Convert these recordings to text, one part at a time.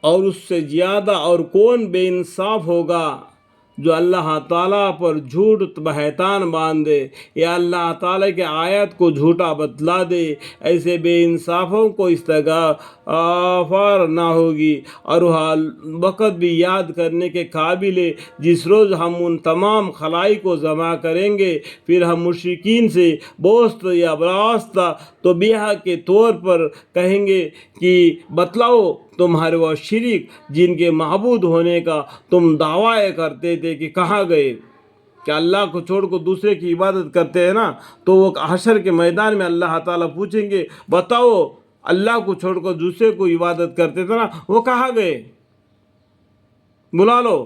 اور اس سے زیادہ اور کون بے انصاف ہوگا جو اللہ تعالیٰ پر جھوٹ بہتان باندھے یا اللہ تعالیٰ کے آیت کو جھوٹا بتلا دے. ایسے بے انصافوں کو استغفار نہ ہوگی اور وہ وقت بھی یاد کرنے کے قابل ہے جس روز ہم ان تمام خلائق کو جمع کریں گے. پھر ہم مشرکین سے بوست یا براستہ تو بیہا کے طور پر کہیں گے کہ بتلاؤ تمہارے وہ شریک جن کے معبود ہونے کا تم دعویٰ کرتے تھے کہ کہاں گئے. کہ اللہ کو چھوڑ کر دوسرے کی عبادت کرتے ہیں نا، تو وہ حشر کے میدان میں اللہ تعالیٰ پوچھیں گے بتاؤ اللہ کو چھوڑ کر دوسرے کو عبادت کرتے تھے نا، وہ کہاں گئے، بلا لو.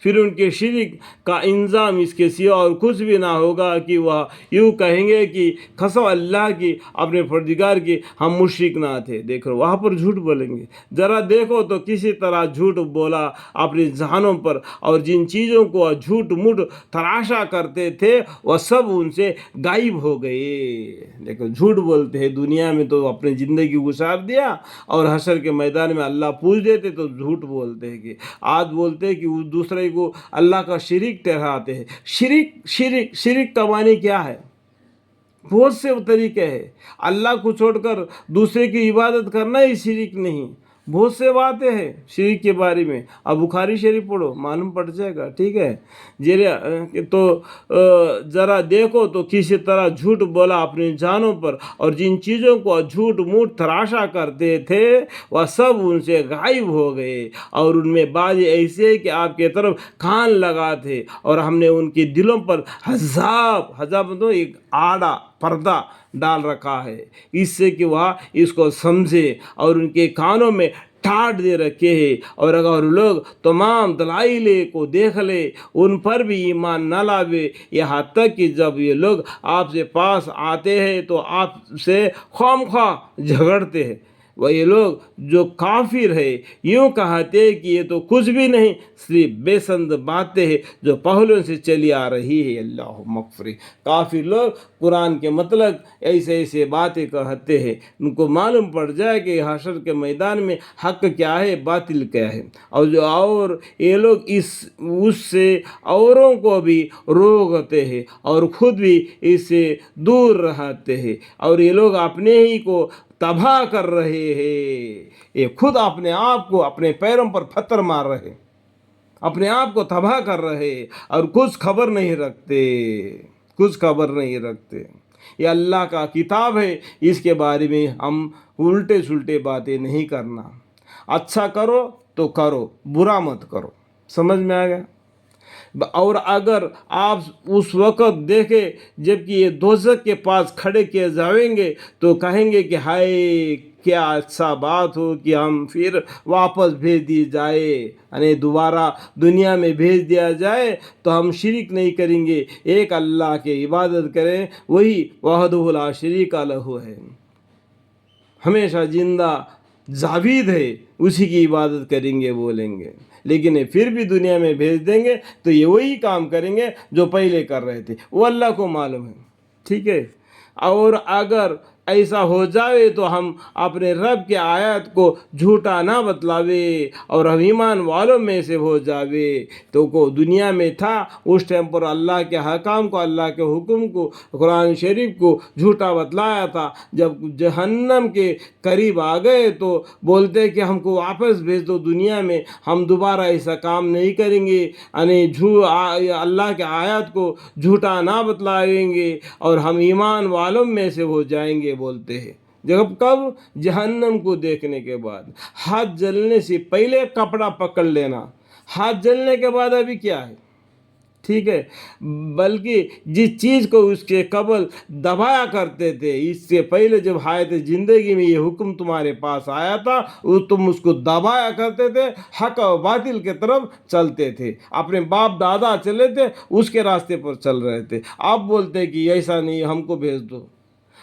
پھر ان کے شرک کا انجام اس کے سوا اور کچھ بھی نہ ہوگا کہ وہ یوں کہیں گے کہ قسم اللہ کی اپنے پروردگار کی ہم مشرک نہ تھے. دیکھو وہاں پر جھوٹ بولیں گے. ذرا دیکھو تو کسی طرح جھوٹ بولا اپنی جانوں پر، اور جن چیزوں کو جھوٹ موٹ تراشا کرتے تھے وہ سب ان سے غائب ہو گئے. دیکھو جھوٹ بولتے ہیں دنیا میں تو اپنی زندگی گزار دیا، اور حشر کے میدان میں اللہ پوچھ دیتے تو جھوٹ بولتے ہیں. کہ آج بولتے ہیں کہ دوسرے کو اللہ کا شریک ٹھہراتے ہیں. شرک کا معنی کیا ہے؟ بہت سے طریقے ہیں. اللہ کو چھوڑ کر دوسرے کی عبادت کرنا ہی شرک نہیں. بہت سے باتیں ہیں شرک کے بارے میں. اب بخاری شریف پڑھو معلوم پڑ جائے گا. ٹھیک ہے تو ذرا دیکھو تو کسی طرح جھوٹ بولا اپنی جانوں پر، اور جن چیزوں کو جھوٹ موٹ تراشا کرتے تھے وہ سب ان سے غائب ہو گئے. اور ان میں بعض ایسے کہ آپ کے طرف کان لگا تھے، اور ہم نے ان کے دلوں پر حجاب تو ایک آڑا پردہ ڈال رکھا ہے اس سے کہ وہ اس کو سمجھے، اور ان کے کانوں میں ٹھاٹ دے رکھے ہیں. اور اگر لوگ تمام دلائل کو دیکھ لے ان پر بھی ایمان نہ لاوے، یہاں تک کہ جب یہ لوگ آپ سے پاس آتے ہیں تو آپ سے خواہ جھگڑتے ہیں. وہ یہ لوگ جو کافر ہے یوں کہتے ہیں کہ یہ تو کچھ بھی نہیں، صرف بے سند باتیں ہیں جو پہلوں سے چلی آ رہی ہے. اللہ مغفر. کافر لوگ قرآن کے مطلب ایسے باتیں کہتے ہیں. ان کو معلوم پڑ جائے کہ حشر کے میدان میں حق کیا ہے باطل کیا ہے، اور یہ لوگ اس سے اوروں کو بھی روکتے ہیں اور خود بھی اس سے دور رہتے ہیں. اور یہ لوگ اپنے ہی کو تباہ کر رہے ہیں. یہ خود اپنے آپ کو اپنے پیروں پر پتھر مار رہے، اپنے آپ کو تباہ کر رہے، اور کچھ خبر نہیں رکھتے. یہ اللہ کا کتاب ہے، اس کے بارے میں ہم الٹے سلٹے باتیں نہیں کرنا. اچھا کرو تو کرو، برا مت کرو. سمجھ میں آ گیا؟ اور اگر آپ اس وقت دیکھیں جب کہ یہ دوزخ کے پاس کھڑے کیے جائیں گے تو کہیں گے کہ ہائے کیا اچھا بات ہو کہ ہم پھر واپس بھیج دی جائے، یعنی دوبارہ دنیا میں بھیج دیا جائے تو ہم شرک نہیں کریں گے، ایک اللہ کی عبادت کریں، وہی وحدہ لا شریک لہ ہے، ہمیشہ زندہ جاوید ہے، اسی کی عبادت کریں گے بولیں گے. لیکن پھر بھی دنیا میں بھیج دیں گے تو یہ وہی کام کریں گے جو پہلے کر رہے تھے. وہ اللہ کو معلوم ہے. ٹھیک ہے. اور اگر ایسا ہو جائے تو ہم اپنے رب کے آیات کو جھوٹا نہ بتلاوے اور ہم ایمان والوں میں سے ہو جاوے. تو کو دنیا میں تھا اس ٹائم پر اللہ کے حکام کو، اللہ کے حکم کو، قرآن شریف کو جھوٹا بتلایا تھا. جب جہنم کے قریب آ گئے تو بولتے کہ ہم کو واپس بھیج دو دنیا میں، ہم دوبارہ ایسا کام نہیں کریں گے، یعنی اللہ کے آیات کو جھوٹا نہ بتلائیں گے اور ہم ایمان والوں میں سے ہو جائیں گے بولتے ہیں. جب کب جہنم کو دیکھنے کے بعد ہاتھ جلنے سے پہلے کپڑا پکڑ لینا، ہاتھ جلنے کے بعد ابھی کیا ہے. ٹھیک ہے. بلکہ جس چیز کو اس کے قبل دبایا کرتے تھے، اس سے پہلے جب حیات زندگی میں یہ حکم تمہارے پاس آیا تھا تم اس کو دبایا کرتے تھے، حق و باطل کے طرف چلتے تھے، اپنے باپ دادا چلے تھے اس کے راستے پر چل رہے تھے. آپ بولتے کہ ایسا نہیں ہم کو بھیج دو.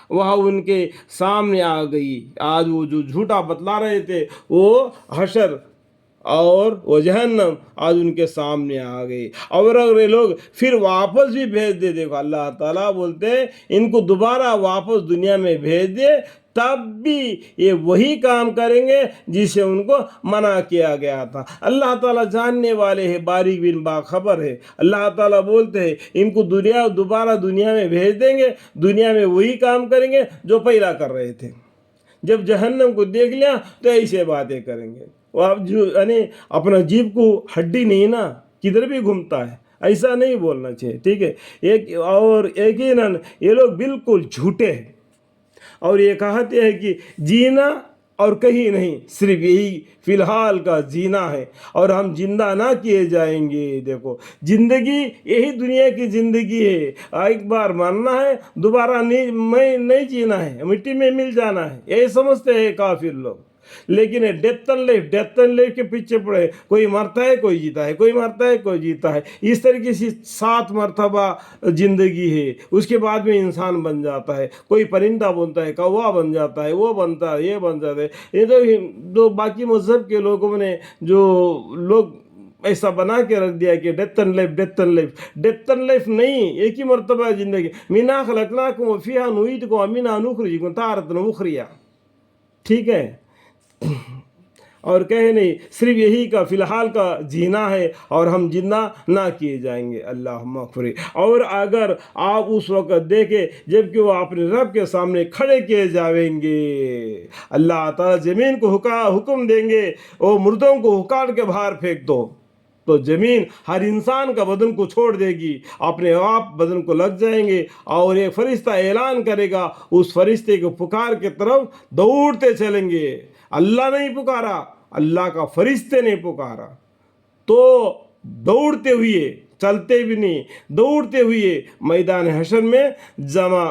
وہاں ان کے سامنے آ گئی. آج وہ جو جھوٹا بتلا رہے تھے وہ حشر اور وہ جہنم آج ان کے سامنے آ گئی. اور اگر یہ لوگ پھر واپس بھی بھیج دے, دیکھو اللہ تعالیٰ بولتے ہیں ان کو دوبارہ واپس دنیا میں بھیج دے, تب بھی یہ وہی کام کریں گے جس سے ان کو منع کیا گیا تھا. اللہ تعالیٰ جاننے والے ہیں, باریک بن باخبر ہے. اللہ تعالیٰ بولتے ہیں ان کو دوبارہ دنیا میں بھیج دیں گے, دنیا میں وہی کام کریں گے جو پہلا کر رہے تھے. جب جہنم کو دیکھ لیا تو ایسے باتیں کریں گے. وہ اب جو یعنی اپنا جیب کو ہڈی نہیں نا, کدھر بھی گھومتا ہے, ایسا نہیں بولنا چاہیے, ٹھیک ہے. اور یقیناً یہ لوگ بالکل جھوٹے ہیں, اور یہ کہتے ہیں کہ جینا اور کہیں نہیں, صرف یہی فی الحال کا جینا ہے اور ہم زندہ نہ کیے جائیں گے. دیکھو زندگی یہی دنیا کی زندگی ہے, ایک بار مرنا ہے, دوبارہ نہیں جینا ہے, مٹی میں مل جانا ہے, یہی سمجھتے ہیں کافر لوگ. لیکن ڈیتھ اینڈ لائف کے پیچھے پڑے, کوئی مرتا ہے کوئی جیتا ہے, کوئی مرتا ہے کوئی جیتا ہے. اس طریقے سے 7 مرتبہ زندگی ہے, اس کے بعد میں انسان بن جاتا ہے, کوئی پرندہ بنتا ہے, کووا بن جاتا ہے, وہ بنتا ہے, یہ بن جاتا ہے. یہ تو باقی مذہب کے لوگوں نے جو لوگ ایسا بنا کے رکھ دیا کہ ڈیتھ اینڈ لائف نہیں, ایک ہی مرتبہ زندگی. منا خلقناکم وفیہا نعیدکم ومنہا نخرجکم تارۃ اخری, ٹھیک ہے. اور کہے نہیں, صرف یہی کا فی الحال کا جینا ہے اور ہم زندہ نہ کیے جائیں گے. اللہ مغفر. اور اگر آپ اس وقت دیکھیں جب کہ وہ اپنے رب کے سامنے کھڑے کیے جائیں گے, اللہ تعالیٰ زمین کو حکم دیں گے وہ مردوں کو اکاڑ کے باہر پھینک دو, تو زمین ہر انسان کا بدن کو چھوڑ دے گی, اپنے آپ بدن کو لگ جائیں گے. اور ایک فرشتہ اعلان کرے گا, اس فرشتے کو پکار کے طرف دوڑتے چلیں گے. اللہ نہیں پکارا, اللہ کا فرشتے نے پکارا, تو دوڑتے ہوئے, چلتے بھی نہیں, دوڑتے ہوئے میدان حشر میں جمع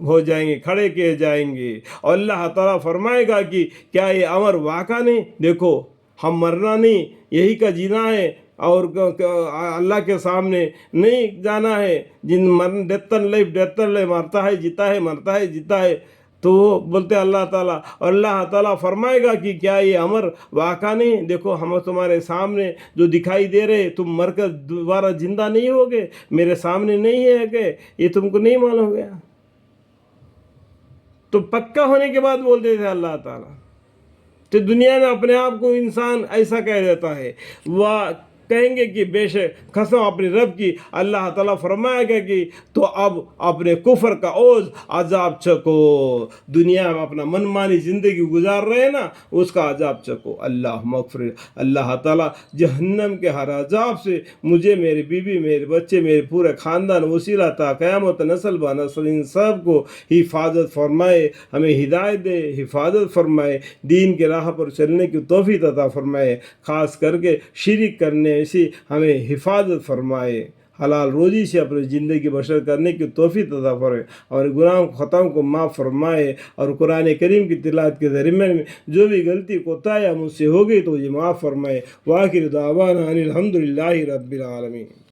ہو جائیں گے, کھڑے کیے جائیں گے. اور اللہ تعالیٰ فرمائے گا کہ کیا یہ امر واقع نہیں, دیکھو ہم مرنا نہیں, یہی کا جینا ہے, اور اللہ کے سامنے نہیں جانا ہے. ڈیتھ اینڈ لائف, مرتا ہے جیتا ہے, مرتا ہے جیتا ہے. تو وہ بولتے اللہ تعالیٰ, اور اللہ تعالیٰ فرمائے گا کہ کیا یہ امر واقع نہیں, دیکھو ہم تمہارے سامنے جو دکھائی دے رہے, تم مر کر دوبارہ زندہ نہیں ہوگے, میرے سامنے نہیں ہے کہ یہ تم کو نہیں معلوم ہو گیا. تو پکا ہونے کے بعد بولتے تھے اللہ تعالیٰ. تو دنیا میں اپنے آپ کو انسان ایسا کہہ دیتا ہے, وہ کہیں گے کہ بے شک قسم اپنے رب کی. اللہ تعالیٰ فرمائے گا کہ تو اب اپنے کفر کا اوجھ عذاب چکو, دنیا میں اپنا منمانی زندگی گزار رہے ہیں نا, اس کا عذاب چکو. اللہ مغفر. اللہ تعالیٰ جہنم کے ہر عذاب سے مجھے, میری بیوی, میرے بچے, میرے پورے خاندان وسیلہ تا قیامت نسل با نسل ان سب کو حفاظت فرمائے, ہمیں ہدایت دے, حفاظت فرمائے, دین کے راہ پر چلنے کی توفیق عطا فرمائے, خاص کر کے شرک کرنے سے ہمیں حفاظت فرمائے, حلال روزی سے اپنی زندگی بسر کرنے کی توفیق عطا فرمائے, اور گناہوں خطاؤں کو معاف فرمائے. اور قرآن کریم کی تلاوت کے ذریعے میں جو بھی غلطی کوتاہی مجھ سے ہو گئی تو یہ معاف فرمائے. وآخر دعوانا ان الحمد للہ رب العالمین.